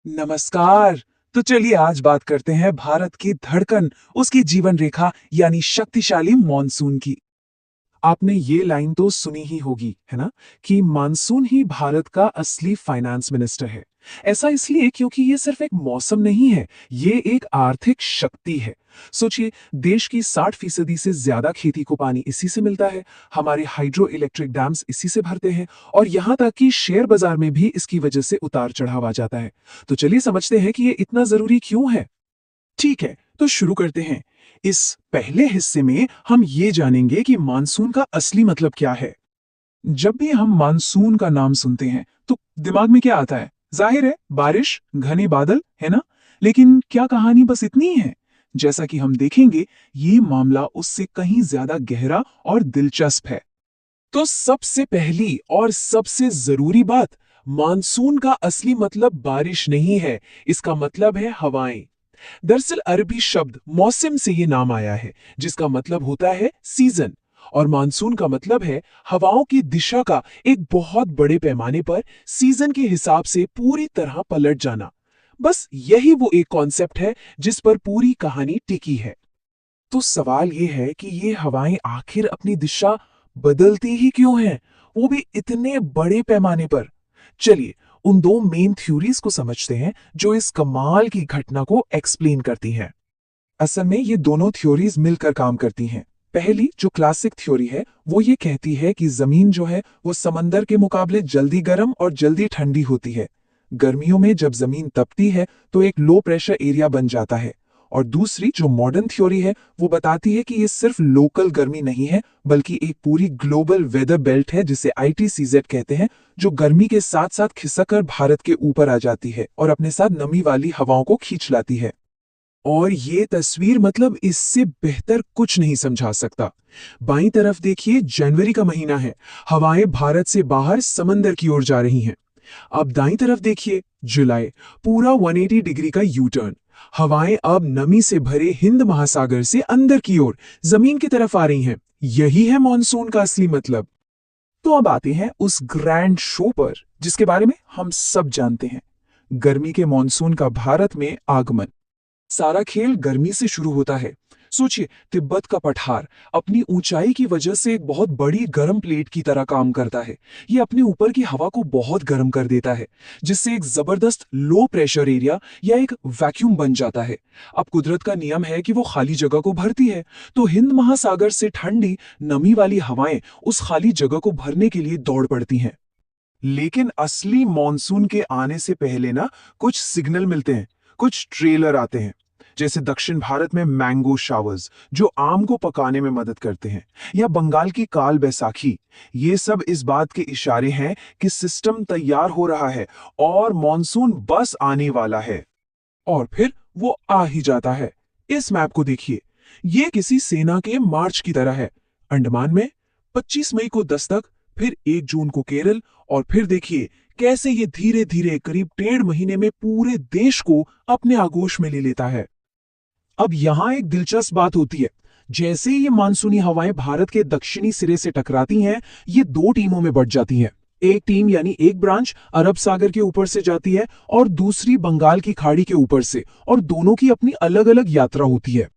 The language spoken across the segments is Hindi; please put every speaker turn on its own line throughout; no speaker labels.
नमस्कार। तो चलिए आज बात करते हैं भारत की धड़कन, उसकी जीवन रेखा यानी शक्तिशाली मॉनसून की। आपने ये लाइन तो सुनी ही होगी, है ना? कि मानसून ही भारत का असली फाइनेंस मिनिस्टर है। ऐसा इसलिए क्योंकि ये सिर्फ एक मौसम नहीं है, ये एक आर्थिक शक्ति है। सोचिए, देश की 60% से ज्यादा खेती को पानी इसी से मिलता है, हमारे हाइड्रो इलेक्ट्रिक डैम्स इसी से भरते हैं, और यहाँ तक कि शेयर बाजार में भी इसकी वजह से उतार चढ़ाव आ जाता है। तो चलिए समझते हैं कि ये इतना जरूरी क्यों है। ठीक है, तो शुरू करते हैं। इस पहले हिस्से में हम ये जानेंगे कि मानसून का असली मतलब क्या है। जब भी हम मानसून का नाम सुनते हैं तो दिमाग में क्या आता है? जाहिर है, बारिश, घने बादल, है ना? लेकिन क्या कहानी बस इतनी ही है? जैसा कि हम देखेंगे, ये मामला उससे कहीं ज्यादा गहरा और दिलचस्प है। तो सबसे पहली और सबसे जरूरी बात, मानसून का असली मतलब बारिश नहीं है, इसका मतलब है हवाएं। दरअसल अरबी शब्द मौसम से ये नाम आया है, जिसका मतलब होता है सीजन, और मानसून का मतलब है हवाओं की दिशा का एक बहुत बड़े पैमाने पर सीजन के हिसाब से पूरी तरह पलट जाना। बस यही वो एक कॉन्सेप्ट है जिस पर पूरी कहानी टिकी है। तो सवाल ये है कि ये हवाएं आखिर अपनी दिशा बदलती ही क्यों हैं, वो भी इतने बड़े पैमाने पर। चलिए उन दो मेन थ्योरीज को समझते हैं जो इस कमाल की घटना को एक्सप्लेन करती हैं। असल में ये दोनों थ्योरीज मिलकर काम करती हैं। पहली जो क्लासिक थ्योरी है वो ये कहती है कि जमीन जो है वो समंदर के मुकाबले जल्दी गर्म और जल्दी ठंडी होती है। गर्मियों में जब जमीन तपती है तो एक लो प्रेशर एरिया बन जाता है। और दूसरी जो मॉडर्न थ्योरी है वो बताती है कि ये सिर्फ लोकल गर्मी नहीं है, बल्कि एक पूरी ग्लोबल वेदर बेल्ट है जिसे ITCZ कहते हैं, जो गर्मी के साथ साथ खिसक कर भारत के ऊपर आ जाती है और अपने साथ नमी वाली हवाओं को खींच लाती है। और ये तस्वीर मतलब इससे बेहतर कुछ नहीं समझा सकता। बाईं तरफ देखिए, जनवरी का महीना है, हवाएं भारत से बाहर समंदर की ओर जा रही हैं। अब दाईं तरफ देखिए, जुलाई, पूरा 180 डिग्री का यू टर्न। हवाएं अब नमी से भरे हिंद महासागर से अंदर की ओर जमीन की तरफ आ रही हैं। यही है मॉनसून का असली मतलब। तो अब आते हैं उस ग्रैंड शो पर जिसके बारे में हम सब जानते हैं, गर्मी के मॉनसून का भारत में आगमन। सारा खेल गर्मी से शुरू होता है। सोचिए, तिब्बत का पठार अपनी ऊंचाई की वजह से एक बहुत बड़ी गर्म प्लेट की तरह काम करता है। ये अपने ऊपर की हवा को बहुत गर्म कर देता है, जिससे एक जबरदस्त लो प्रेशर एरिया या एक वैक्यूम बन जाता है। अब कुदरत का नियम है कि वो खाली जगह को भरती है, तो हिंद महासागर से ठंडी नमी वाली हवाएं उस खाली जगह को भरने के लिए दौड़ पड़ती हैं। लेकिन असली मॉनसून के आने से पहले ना कुछ सिग्नल मिलते हैं, कुछ ट्रेलर आते हैं। जैसे दक्षिण भारत में मैंगो शावर्स जो आम को पकाने में मदद करते हैं, या बंगाल की काल बैसाखी। ये सब इस बात के इशारे हैं कि सिस्टम तैयार हो रहा है और मॉनसून बस आने वाला है। और फिर वो आ ही जाता है। इस मैप को देखिए, ये किसी सेना के मार्च की तरह है। अंडमान में 25 मई को दस्तक, फिर 1 जून को केरल, और फिर देखिए कैसे ये धीरे धीरे करीब 1.5 महीने में पूरे देश को अपने आगोश में ले लेता है। अब यहां एक दिलचस्प बात होती है। जैसे ये मानसूनी हवाएं भारत के दक्षिणी सिरे से टकराती हैं, ये दो टीमों में बढ़ जाती हैं। एक टीम यानी एक ब्रांच अरब सागर के ऊपर से जाती है और दूसरी बंगाल की खाड़ी के ऊपर से, और दोनों की अपनी अलग अलग यात्रा होती है।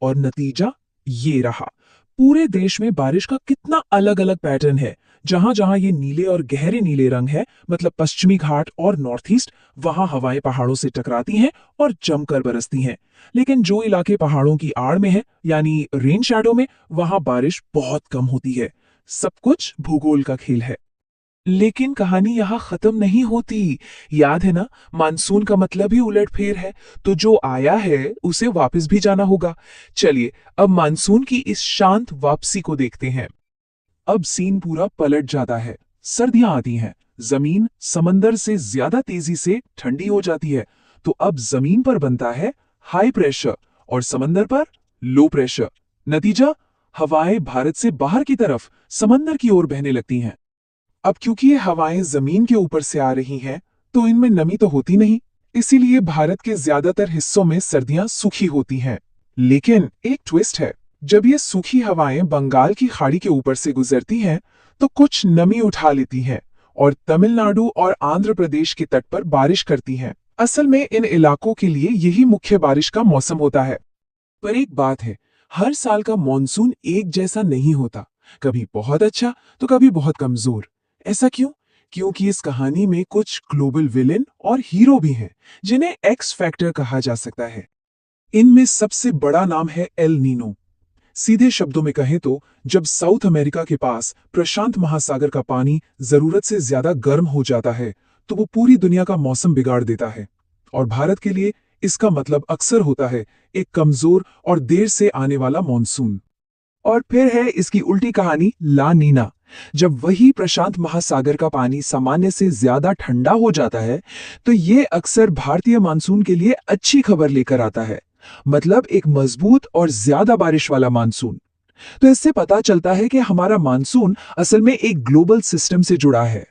और नतीजा ये रहा। पूरे देश में बारिश का कितना अलग अलग पैटर्न है। जहां जहां ये नीले और गहरे नीले रंग है, मतलब पश्चिमी घाट और नॉर्थ ईस्ट, वहां हवाएं पहाड़ों से टकराती हैं और जमकर बरसती हैं। लेकिन जो इलाके पहाड़ों की आड़ में है, यानी रेन शैडो में, वहां बारिश बहुत कम होती है। सब कुछ भूगोल का खेल है। लेकिन कहानी यहां खत्म नहीं होती। याद है ना, मानसून का मतलब ही उलटफेर है, तो जो आया है उसे वापस भी जाना होगा। चलिए अब मानसून की इस शांत वापसी को देखते हैं। अब सीन पूरा पलट जाता है। सर्दियां आती हैं, जमीन समंदर से ज्यादा तेजी से ठंडी हो जाती है। तो अब जमीन पर बनता है हाई प्रेशर और समंदर पर लो प्रेशर। नतीजा, हवाएं भारत से बाहर की तरफ समंदर की ओर बहने लगती हैं। अब क्योंकि ये हवाएं जमीन के ऊपर से आ रही हैं, तो इनमें नमी तो होती नहीं। इसीलिए भारत के ज्यादातर हिस्सों में सर्दियां सूखी होती हैं। लेकिन एक ट्विस्ट है। जब ये सूखी हवाएं बंगाल की खाड़ी के ऊपर से गुजरती हैं, तो कुछ नमी उठा लेती हैं और तमिलनाडु और आंध्र प्रदेश के तट पर बारिश करती हैं। असल में इन इलाकों के लिए यही मुख्य बारिश का मौसम होता है। पर एक बात है, हर साल का मॉनसून एक जैसा नहीं होता। कभी बहुत अच्छा तो कभी बहुत कमजोर। ऐसा क्यों? क्योंकि इस कहानी में कुछ ग्लोबल विलेन और हीरो भी हैं, जिन्हें एक्स फैक्टर कहा जा सकता है। इनमें सबसे बड़ा नाम है एल नीनो। सीधे शब्दों में कहें तो जब साउथ अमेरिका के पास प्रशांत महासागर का पानी जरूरत से ज्यादा गर्म हो जाता है, तो वो पूरी दुनिया का मौसम बिगाड़ देता है। और भारत के लिए इसका मतलब अक्सर होता है एक कमजोर और देर से आने वाला मॉनसून। और फिर है इसकी उल्टी कहानी, ला नीना। जब वही प्रशांत महासागर का पानी सामान्य से ज्यादा ठंडा हो जाता है, तो ये अक्सर भारतीय मानसून के लिए अच्छी खबर लेकर आता है। मतलब एक मजबूत और ज्यादा बारिश वाला मानसून। तो इससे पता चलता है कि हमारा मानसून असल में एक ग्लोबल सिस्टम से जुड़ा है।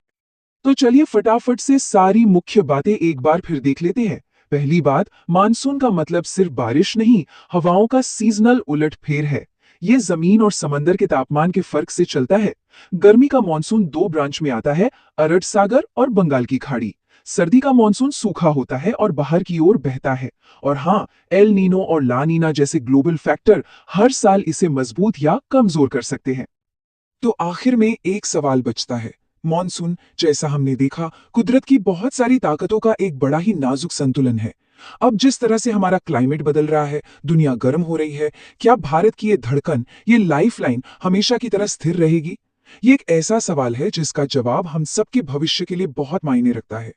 तो चलिए फटाफट से सारी मुख्य बातें एक बार फिर देख लेते हैं। पहली बात, मानसून का मतलब सिर्फ बारिश नहीं, हवाओं का सीजनल उलटफेर है। ये जमीन और समंदर के तापमान के फर्क से चलता है। गर्मी का मानसून दो ब्रांच में आता है, अरब सागर और बंगाल की खाड़ी। सर्दी का मानसून सूखा होता है और बाहर की ओर बहता है। और हाँ, एल नीनो और ला नीना जैसे ग्लोबल फैक्टर हर साल इसे मजबूत या कमजोर कर सकते हैं। तो आखिर में एक सवाल बचता है। मॉनसून, जैसा हमने देखा, कुदरत की बहुत सारी ताकतों का एक बड़ा ही नाजुक संतुलन है। अब जिस तरह से हमारा क्लाइमेट बदल रहा है, दुनिया गर्म हो रही है, क्या भारत की ये धड़कन, ये लाइफलाइन हमेशा की तरह स्थिर रहेगी? ये एक ऐसा सवाल है जिसका जवाब हम सबके भविष्य के लिए बहुत मायने रखता है।